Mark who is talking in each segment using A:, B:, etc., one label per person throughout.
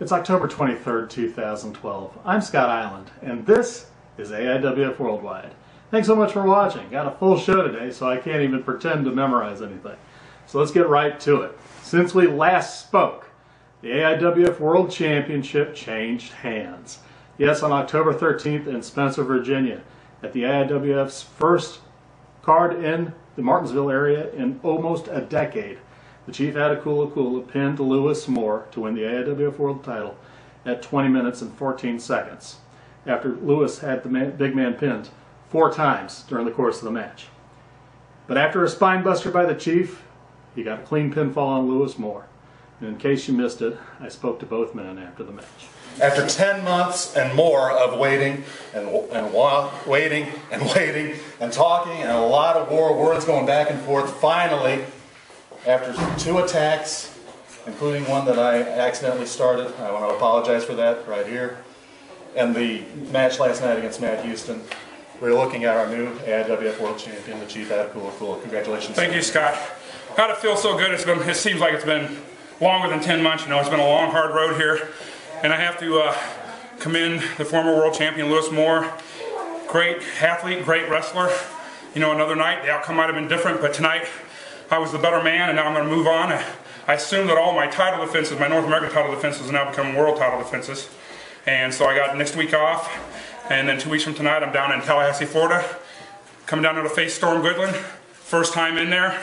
A: It's October 23rd, 2012. I'm Scott Eiland, and this is AIWF Worldwide. Thanks so much for watching. Got a full show today, so I can't even pretend to memorize anything. So let's get right to it. Since we last spoke, the AIWF World Championship changed hands. Yes, on October 13th in Spencer, Virginia, at the AIWF's first card in the Martinsville area in almost a decade, the Chief Atakula pinned Lewis Moore to win the AIWF World title at 20 minutes and 14 seconds, after Lewis had the big man pinned 4 times during the course of the match. But after a spine buster by the Chief, he got a clean pinfall on Lewis Moore. And in case you missed it, I spoke to both men after the match.
B: After 10 months and more of waiting and talking and a lot of words going back and forth, finally, after 2 attacks, including one that I accidentally started, I want to apologize for that right here, and the match last night against Matt Houston, we're looking at our new AIWF World Champion, the Chief Atakula. Congratulations.
C: Thank you, Scott. God, it feels so good. It seems like it's been longer than 10 months. You know, it's been a long, hard road here. And I have to commend the former world champion, Lewis Moore. Great athlete, great wrestler. You know, another night, the outcome might have been different, but tonight I was the better man, and now I'm going to move on. I assume that all my title defenses, my North American title defenses, are now becoming world title defenses. And so I got next week off, and then 2 weeks from tonight, I'm down in Tallahassee, Florida, coming down to face Storm Goodland. First time in there.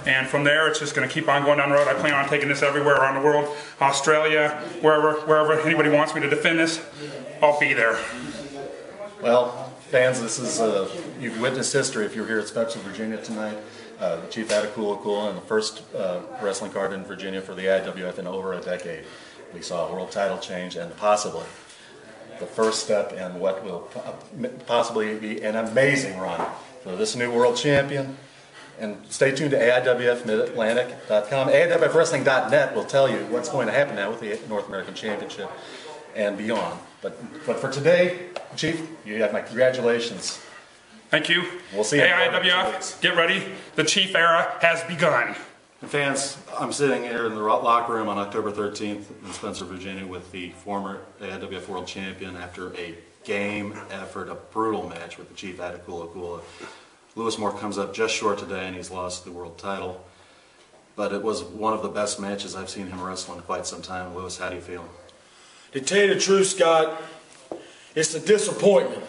C: And from there, it's just going to keep on going down the road. I plan on taking this everywhere around the world, Australia, wherever anybody wants me to defend this, I'll be there.
B: Well, fans, this is you've witnessed history if you're here at Spencer, Virginia tonight. Chief Atakula and the first wrestling card in Virginia for the AIWF in over a decade. We saw a world title change and possibly the first step in what will possibly be an amazing run for this new world champion. And stay tuned to AIWFMidatlantic.com. AIWFWrestling.net will tell you what's going to happen now with the North American Championship and beyond. But for today, Chief, you have my congratulations.
C: Thank you.
B: We'll see you.
C: AIWF, get ready. The Chief era has begun.
B: And fans, I'm sitting here in the locker room on October 13th in Spencer, Virginia with the former AIWF World Champion after a game effort, a brutal match with the Chief Atakula. Lewis Moore comes up just short today, and he's lost the world title. But it was one of the best matches I've seen him wrestle in quite some time. Lewis, how do you feel?
D: To tell you the truth, Scott, it's a disappointment.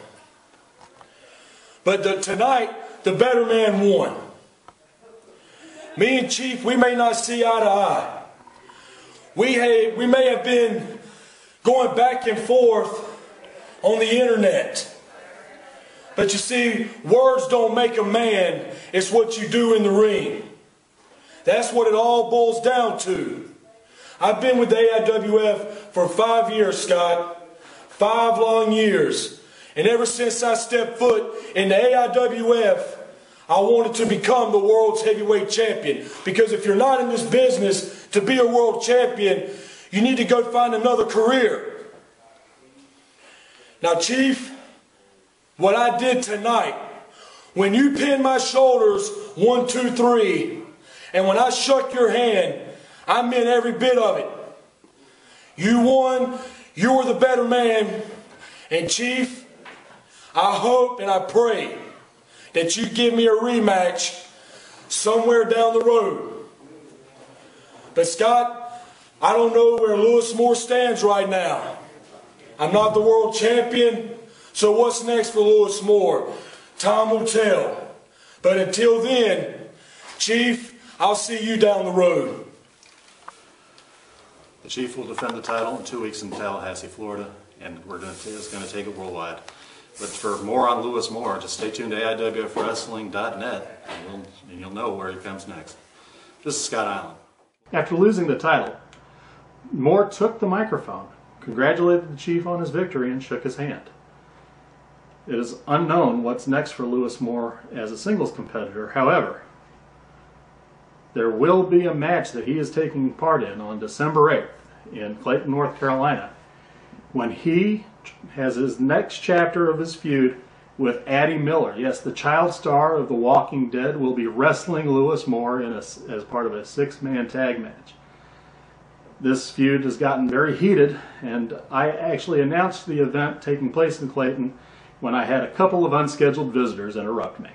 D: But tonight, the better man won. Me and Chief, we may not see eye to eye. We may have been going back and forth on the internet. But you see, words don't make a man, it's what you do in the ring. That's what it all boils down to. I've been with the AIWF for 5 years, Scott. 5 long years. And ever since I stepped foot in the AIWF, I wanted to become the world's heavyweight champion. Because if you're not in this business to be a world champion, you need to go find another career. Now, Chief, what I did tonight, when you pinned my shoulders 1, 2, 3, and when I shook your hand, I meant every bit of it. You won, you were the better man, and Chief, I hope and I pray that you give me a rematch somewhere down the road. But Scott, I don't know where Lewis Moore stands right now. I'm not the world champion. So what's next for Lewis Moore? Time will tell. But until then, Chief, I'll see you down the road.
B: The Chief will defend the title in 2 weeks in Tallahassee, Florida, and it's going to take it worldwide. But for more on Lewis Moore, just stay tuned to AIWFWrestling.net, and you'll know where he comes next. This is Scott Eiland.
A: After losing the title, Moore took the microphone, congratulated the Chief on his victory, and shook his hand. It is unknown what's next for Lewis Moore as a singles competitor. However, there will be a match that he is taking part in on December 8th in Clayton, North Carolina, when he has his next chapter of his feud with Addie Miller. Yes, the child star of The Walking Dead will be wrestling Lewis Moore as part of a 6-man tag match. This feud has gotten very heated, and I actually announced the event taking place in Clayton when I had a couple of unscheduled visitors interrupt me.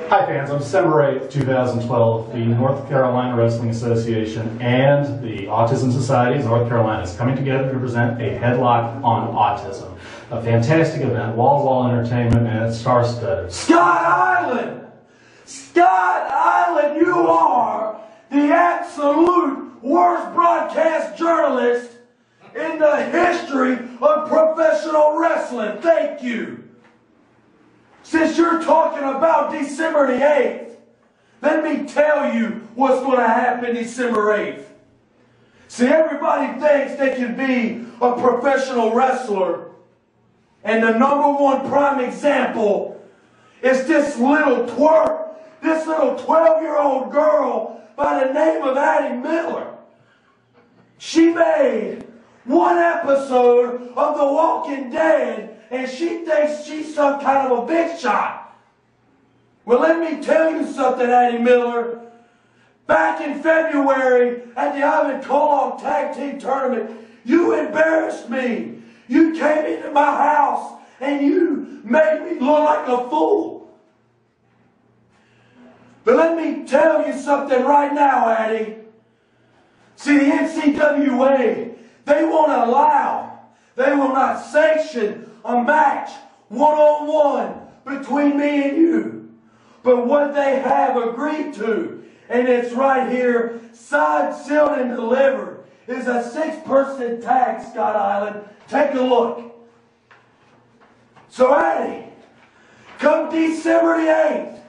A: Hi fans, on December 8th, 2012, the North Carolina Wrestling Association and the Autism Society of North Carolina is coming together to present a headlock on autism. A fantastic event, wall-to-wall entertainment, and it's star-studded.
D: Scott Eiland! Scott Eiland, you are the absolute worst broadcast journalist in the history of professional wrestling. Thank you. Since you're talking about December the 8th, let me tell you what's going to happen December 8th. See, everybody thinks they can be a professional wrestler, and the #1 prime example is this little twerp, this little 12-year-old girl by the name of Addie Miller. She made one episode of The Walking Dead, and she thinks she's some kind of a big shot. Well, let me tell you something, Addie Miller. Back in February at the Ivan Koloff Tag Team Tournament, you embarrassed me. You came into my house and you made me look like a fool. But let me tell you something right now, Addie. See, the NCWA, they won't allow, they will not sanction a match one-on-one between me and you. But what they have agreed to, and it's right here, signed, sealed, and delivered, is a 6-person tag, Scott Eiland. Take a look. So, Addie, come December the 8th,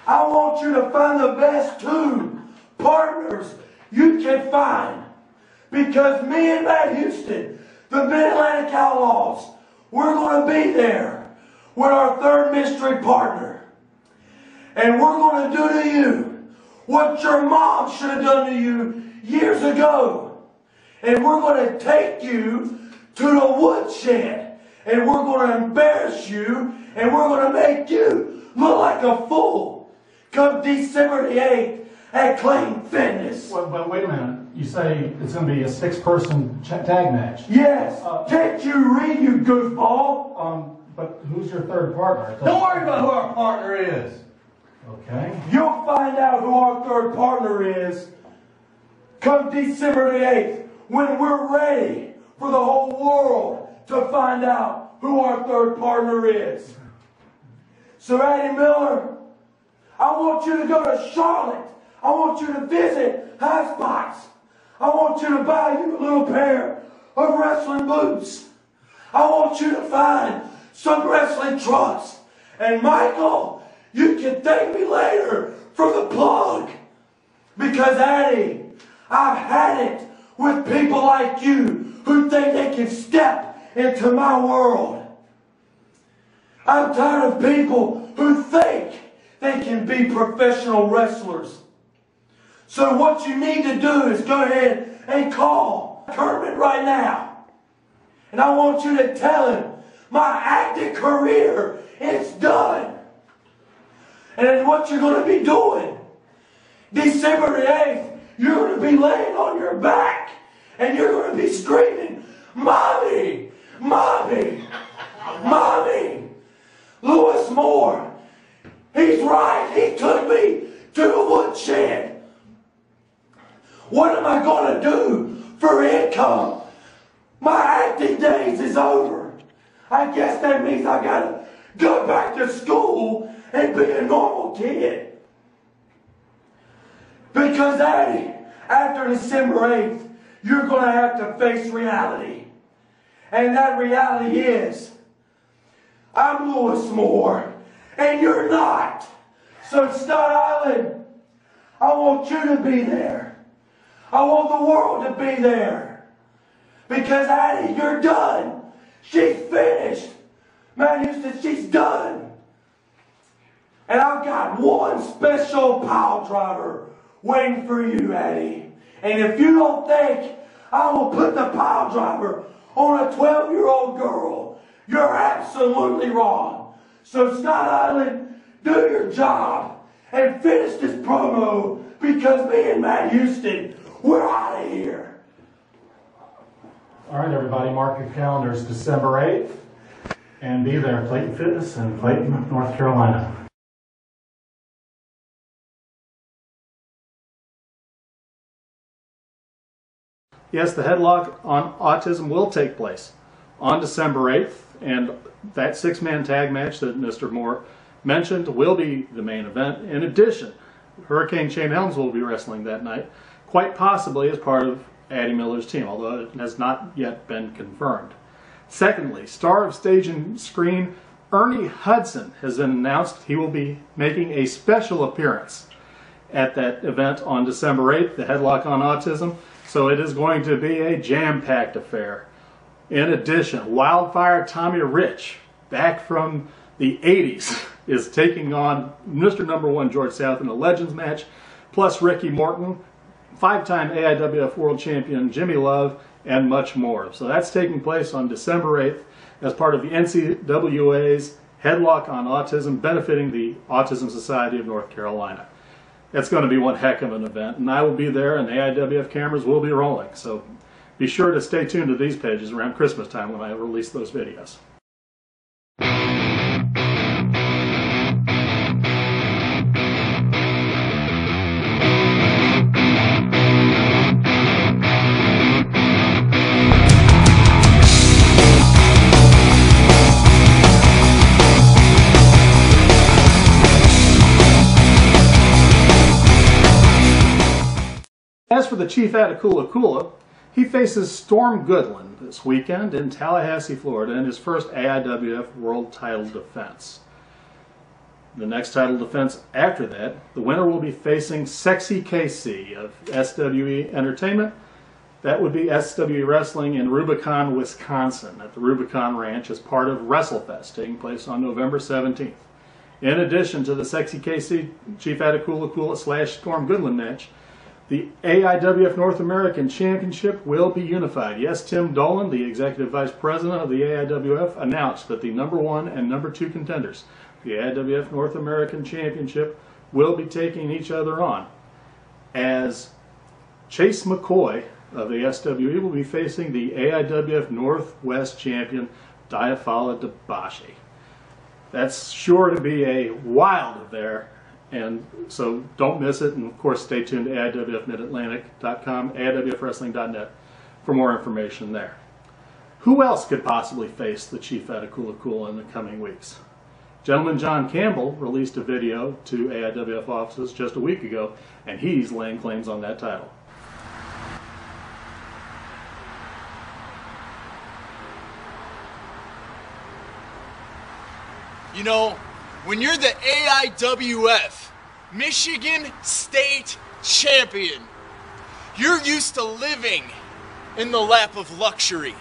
D: I want you to find the best 2 partners you can find. Because me and Matt Houston, the Mid-Atlantic Outlaws, we're going to be there with our 3rd mystery partner. And we're going to do to you what your mom should have done to you years ago. And we're going to take you to the woodshed. And we're going to embarrass you. And we're going to make you look like a fool. Come December the 8th at Clayton Fitness.
A: Well, but wait a minute. You say it's going to be a 6-person tag match.
D: Yes. Can't you read, you goofball?
A: But who's your 3rd partner?
D: Don't worry about who our partner is.
A: Okay.
D: You'll find out who our 3rd partner is come December the 8th when we're ready for the whole world to find out who our 3rd partner is. So, Addie Miller, I want you to go to Charlotte. I want you to visit High Spots. I want you to buy you a little pair of wrestling boots. I want you to find some wrestling trunks. And Michael, you can thank me later for the plug. Because, Addie, I've had it with people like you who think they can step into my world. I'm tired of people who think they can be professional wrestlers. So what you need to do is go ahead and call Kermit right now. And I want you to tell him my acting career is done. And then what you're going to be doing, December the 8th, you're going to be laying on your back and you're going to be screaming, Mommy, Mommy, Mommy. Lewis Moore, he's right, he took me to the woodshed. What am I going to do for income? My acting days is over. I guess that means I got to go back to school and be a normal kid. Because, Addie, after December 8th, you're going to have to face reality. And that reality is, I'm Lewis Moore, and you're not. So, Scott Eiland, I want you to be there. I want the world to be there. Because, Addie, you're done. She's finished. Man, Houston, she's done. And I've got one special pile driver waiting for you, Addie. And if you don't think I will put the pile driver on a 12-year-old girl, you're absolutely wrong. So, Scott Eiland, do your job and finish this promo, because me and Matt Houston, we're out of here.
A: All right, everybody, mark your calendars, December 8th, and be there, Clayton Fitness in Clayton, North Carolina. Yes, the headlock on autism will take place on December 8th, and that six-man tag match that Mr. Moore mentioned will be the main event. In addition, Hurricane Shane Helms will be wrestling that night, quite possibly as part of Addie Miller's team, although it has not yet been confirmed. Secondly, star of stage and screen Ernie Hudson has been announced he will be making a special appearance at that event on December 8th, the Headlock on Autism, so it is going to be a jam-packed affair. In addition, Wildfire Tommy Rich, back from the 80s, is taking on Mr. Number 1 George South in a Legends match, plus Ricky Morton, five-time AIWF World Champion Jimmy Love, and much more. So that's taking place on December 8th as part of the NCWA's Headlock on Autism, benefiting the Autism Society of North Carolina. It's going to be one heck of an event, and I will be there, and the AIWF cameras will be rolling. So be sure to stay tuned to these pages around Christmas time when I release those videos. As for the Chief Atakula, he faces Storm Goodland this weekend in Tallahassee, Florida, in his first AIWF World Title defense. The next title defense after that, the winner will be facing Sexy KC of SWE Entertainment. That would be SWE Wrestling in Rubicon, Wisconsin, at the Rubicon Ranch as part of WrestleFest, taking place on November 17th. In addition to the Sexy KC Chief Atakula / Storm Goodland match, the AIWF North American Championship will be unified. Yes, Tim Dolan, the Executive Vice President of the AIWF, announced that the number 1 and number 2 contenders, the AIWF North American Championship, will be taking each other on, as Chase McCoy of the SWE will be facing the AIWF Northwest Champion, Diafala Dabashi. That's sure to be a wild affair. And so don't miss it, and of course stay tuned to AIWFMidatlantic.com, AIWFWrestling.net for more information there. Who else could possibly face the Chief Atakula in the coming weeks? Gentleman John Campbell released a video to AIWF offices just a week ago, and he's laying claims on that title.
E: You know, when you're the AIWF Michigan State Champion, you're used to living in the lap of luxury.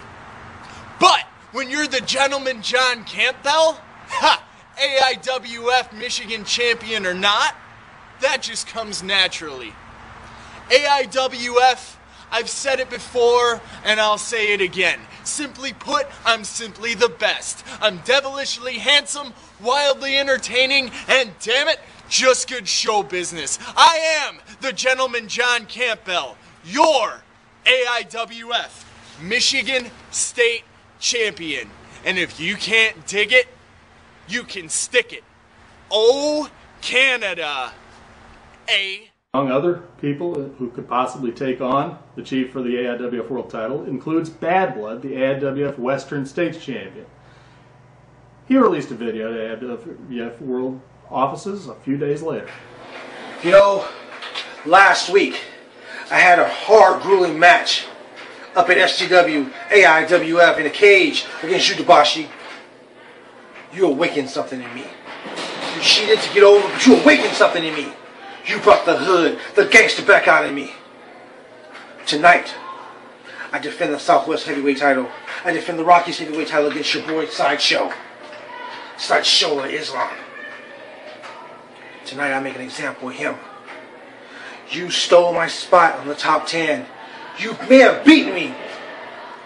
E: But when you're the Gentleman John Campbell, AIWF Michigan Champion or not, that just comes naturally. AIWF, I've said it before and I'll say it again. Simply put, I'm simply the best. I'm devilishly handsome, wildly entertaining, and damn it, just good show business. I am the Gentleman John Campbell, your AIWF Michigan State Champion. And if you can't dig it, you can stick it. Oh, Canada.
A: Among other people who could possibly take on the Chief for the AIWF World title includes Bad Blood, the AIWF Western States Champion. He released a video to AIWF World offices a few days later.
F: You know, last week I had a hard, grueling match up at SGW AIWF in a cage against you, Dabashi. You awakened something in me. You cheated to get over, but you awakened something in me. You brought the hood, the gangster back out of me. Tonight, I defend the Southwest Heavyweight title. I defend the Rockies Heavyweight title against your boy Sideshow. Sideshow of Islam. Tonight I make an example of him. You stole my spot on the top 10. You may have beaten me,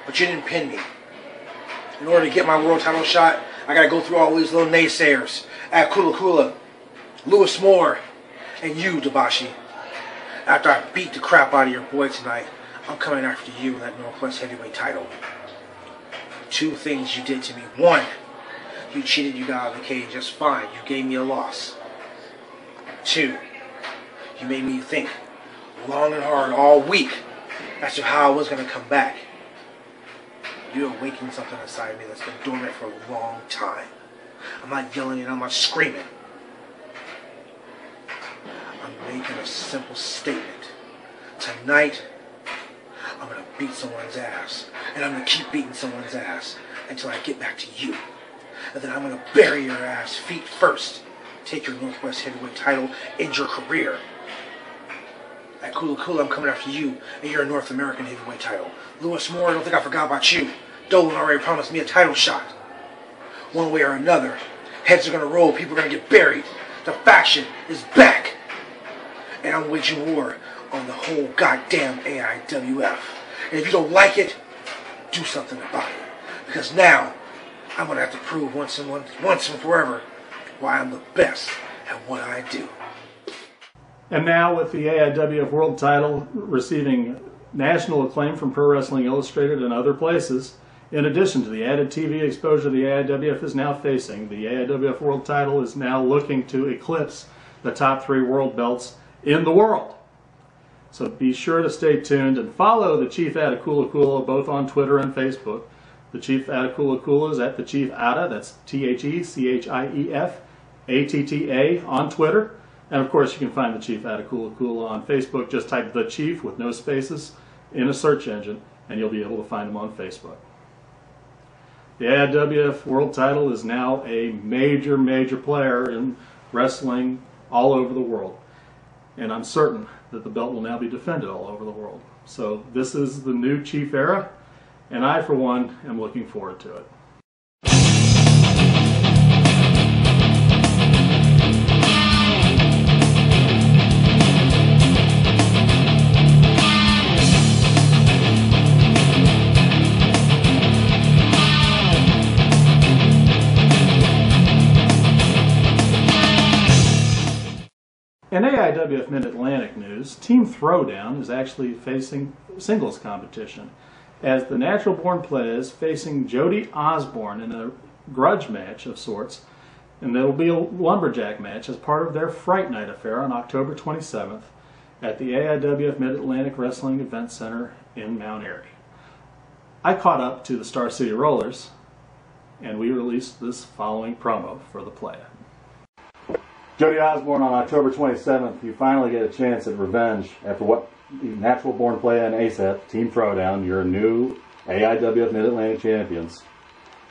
F: but you didn't pin me. In order to get my world title shot, I gotta go through all these little naysayers. Atakula, Lewis Moore, and you, Dabashi. After I beat the crap out of your boy tonight, I'm coming after you in that Northwest Heavyweight title. 2 things you did to me. 1, you cheated, you got out of the cage, just fine. You gave me a loss. 2, you made me think long and hard all week as to how I was going to come back. You awakened something inside me that's been dormant for a long time. I'm not yelling and I'm not screaming. I'm making a simple statement. Tonight, I'm going to beat someone's ass. And I'm going to keep beating someone's ass until I get back to you. And then I'm going to bury your ass feet first. Take your Northwest Heavyweight title, end your career. At Kula, I'm coming after you and your North American Heavyweight title. Lewis Moore, I don't think I forgot about you. Dolan already promised me a title shot. One way or another, heads are going to roll, people are going to get buried. The faction is back. And I'm waging war on the whole goddamn AIWF. And if you don't like it, do something about it. Because now, I'm going to have to prove once and forever why I'm the best at what I do.
A: And now with the AIWF World title receiving national acclaim from Pro Wrestling Illustrated and other places, in addition to the added TV exposure the AIWF is now facing, the AIWF World title is now looking to eclipse the top 3 world belts in the world. So be sure to stay tuned and follow the Chief Atakula Kula both on Twitter and Facebook. The Chief Atakula Kula is at the Chief Atta, that's TheChief ATTA on Twitter. And of course you can find the Chief Atakula Kula on Facebook. Just type The Chief with no spaces in a search engine and you'll be able to find him on Facebook. The AIWF World title is now a major player in wrestling all over the world. And I'm certain that the belt will now be defended all over the world. So this is the new Chief era, and I, for one, am looking forward to it. In AIWF Mid-Atlantic news, Team Throwdown is actually facing singles competition, as the Natural Born Players facing Jody Osborne in a grudge match of sorts, and there will be a lumberjack match as part of their Fright Night affair on October 27th at the AIWF Mid-Atlantic Wrestling Event Center in Mount Airy. I caught up to the Star City Rollers, and we released this following promo for the play.
B: Jody Osborne, on October 27th, you finally get a chance at revenge after what the Natural Born Play and ASAP, Team Throwdown, your new AIWF Mid-Atlantic champions,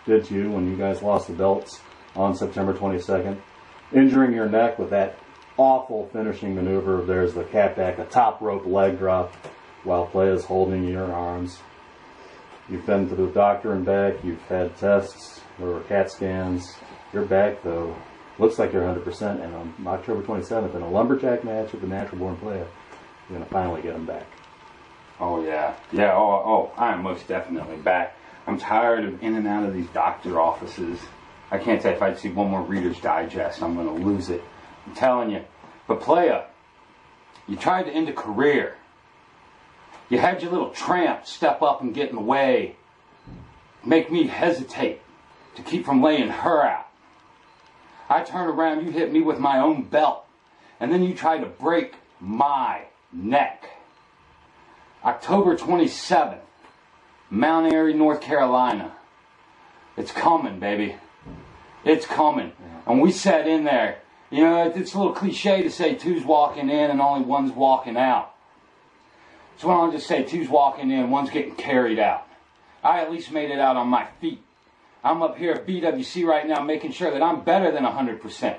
B: did to you when you guys lost the belts on September 22nd, injuring your neck with that awful finishing maneuver of theirs, the cat back, a top rope leg drop, while Play is holding your arms. You've been to the doctor and back, you've had tests, there were CAT scans. You're back, though. Looks like you're 100%, and on October 27th, in a lumberjack match with the Natural Born Player, you're going to finally get them back.
G: Oh, yeah. Yeah, oh, I'm most definitely back. I'm tired of in and out of these doctor offices. I can't say if I'd see one more Reader's Digest, I'm going to lose it. I'm telling you. But Playa, you tried to end a career. You had your little tramp step up and get in the way, make me hesitate to keep from laying her out. I turned around, you hit me with my own belt, and then you tried to break my neck. October 27th, Mount Airy, North Carolina. It's coming, baby. It's coming. And we sat in there. You know, it's a little cliche to say two's walking in and only one's walking out. So why don't I just say two's walking in, one's getting carried out. I at least made it out on my feet. I'm up here at BWC right now making sure that I'm better than 100%.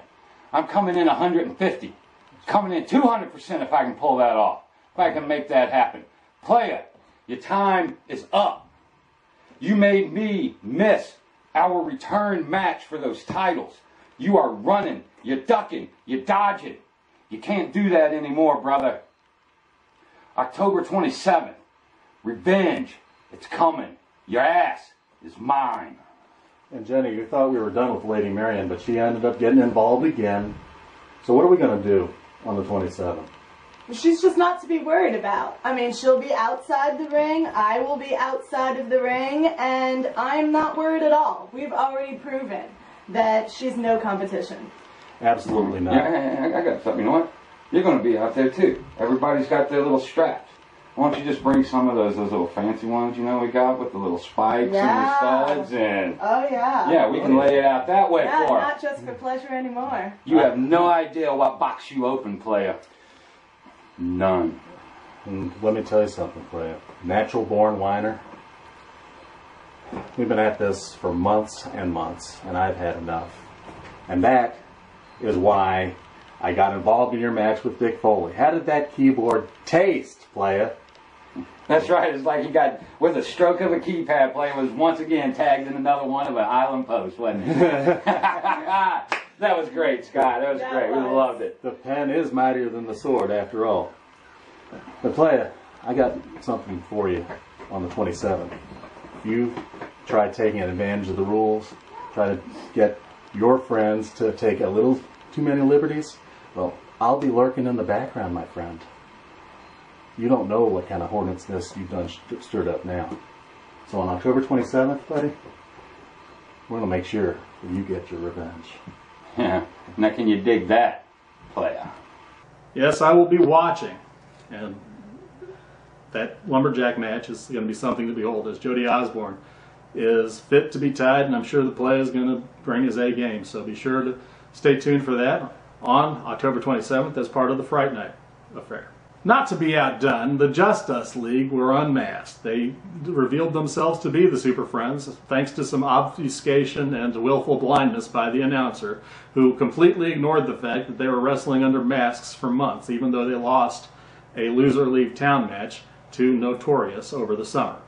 G: I'm coming in 150. Coming in 200% if I can pull that off. If I can make that happen. Playa, your time is up. You made me miss our return match for those titles. You are running, you're ducking, you're dodging. You can't do that anymore, brother. October 27th, revenge, it's coming. Your ass is mine.
B: And Jenny, you thought we were done with Lady Marion, but she ended up getting involved again.
A: So what are we going to do on the 27th?
H: She's just not to be worried about. I mean, she'll be outside the ring, I will be outside of the ring, and I'm not worried at all. We've already proven that she's no competition.
A: Absolutely not.
G: Yeah, I got something. You know what? You're going to be out there too. Everybody's got their little straps. Why don't you just bring some of those little fancy ones, you know, we got with the little spikes and the studs and...
H: Oh, yeah.
G: Yeah, we can lay it out that way for her.
H: Not just for pleasure anymore.
G: You have no idea what box you open, player. None.
A: And let me tell you something, player. Natural born whiner. We've been at this for months and months, and I've had enough. And that is why I got involved in your match with Dick Foley. How did that keyboard taste, playa?
G: That's right. It's like you got, with a stroke of a keypad, player was once again tagged in another one of an Eiland post, wasn't it? That was great, Scott. That was great. We loved it.
A: The pen is mightier than the sword, after all. But playa, I got something for you on the 27th. If you try taking advantage of the rules, try to get your friends to take a little too many liberties, well, I'll be lurking in the background, my friend. You don't know what kind of hornet's nest you've done stirred up now. So on October 27th, buddy, we're going to make sure that you get your revenge.
G: Yeah. Now can you dig that, player?
A: Yes, I will be watching. And that lumberjack match is going to be something to behold, as Jody Osborne is fit to be tied, and I'm sure the play is going to bring his A game. So be sure to stay tuned for that on October 27th as part of the Fright Night affair. Not to be outdone, the Justice League were unmasked. They revealed themselves to be the Super Friends, thanks to some obfuscation and willful blindness by the announcer, who completely ignored the fact that they were wrestling under masks for months, even though they lost a loser leave town match to Notorious over the summer.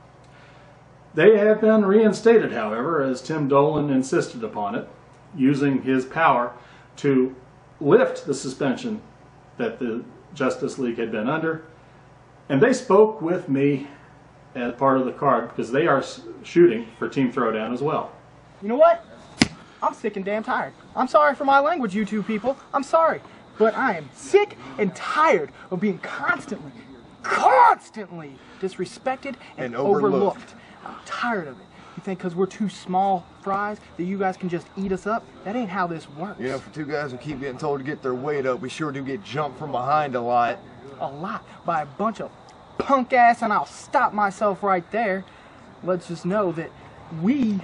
A: They have been reinstated, however, as Tim Dolan insisted upon it, using his power to lift the suspension that the Justice League had been under. And they spoke with me as part of the card because they are shooting for Team Throwdown as well.
I: You know what? I'm sick and damn tired. I'm sorry for my language, you two people. I'm sorry. But I am sick and tired of being constantly disrespected and overlooked. I'm tired of it. You think because we're two small fries that you guys can just eat us up? That ain't how this works.
J: You know, for two guys who keep getting told to get their weight up, we sure do get jumped from behind a lot.
I: A lot by a bunch of punk ass, and I'll stop myself right there. Let's just know that we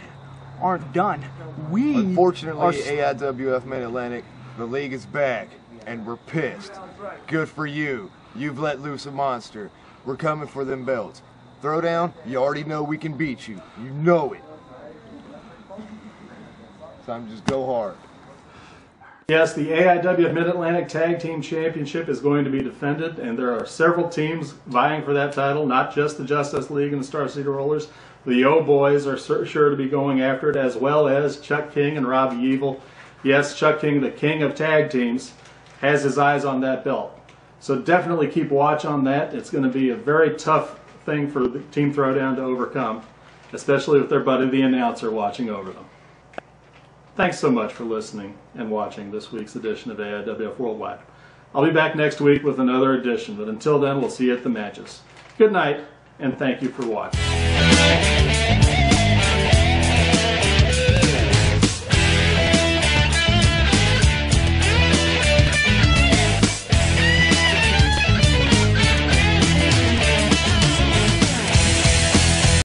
I: aren't done.
J: Unfortunately, AIWF Mid-Atlantic, the league is back, and we're pissed. Good for you. You've let loose a monster. We're coming for them belts. Throwdown, you already know we can beat you. You know it. Time to just go hard.
A: Yes, the AIWF Mid-Atlantic Tag Team Championship is going to be defended, and there are several teams vying for that title, not just the Justice League and the Star City Rollers. The Yo Boys are sure to be going after it, as well as Chuck King and Robbie Evil. Yes, Chuck King, the king of tag teams, has his eyes on that belt. So definitely keep watch on that. It's going to be a very tough thing for the Team Throwdown to overcome, especially with their buddy the announcer watching over them. Thanks so much for listening and watching this week's edition of AIWF Worldwide. I'll be back next week with another edition, but until then, we'll see you at the matches. Good night, and thank you for watching.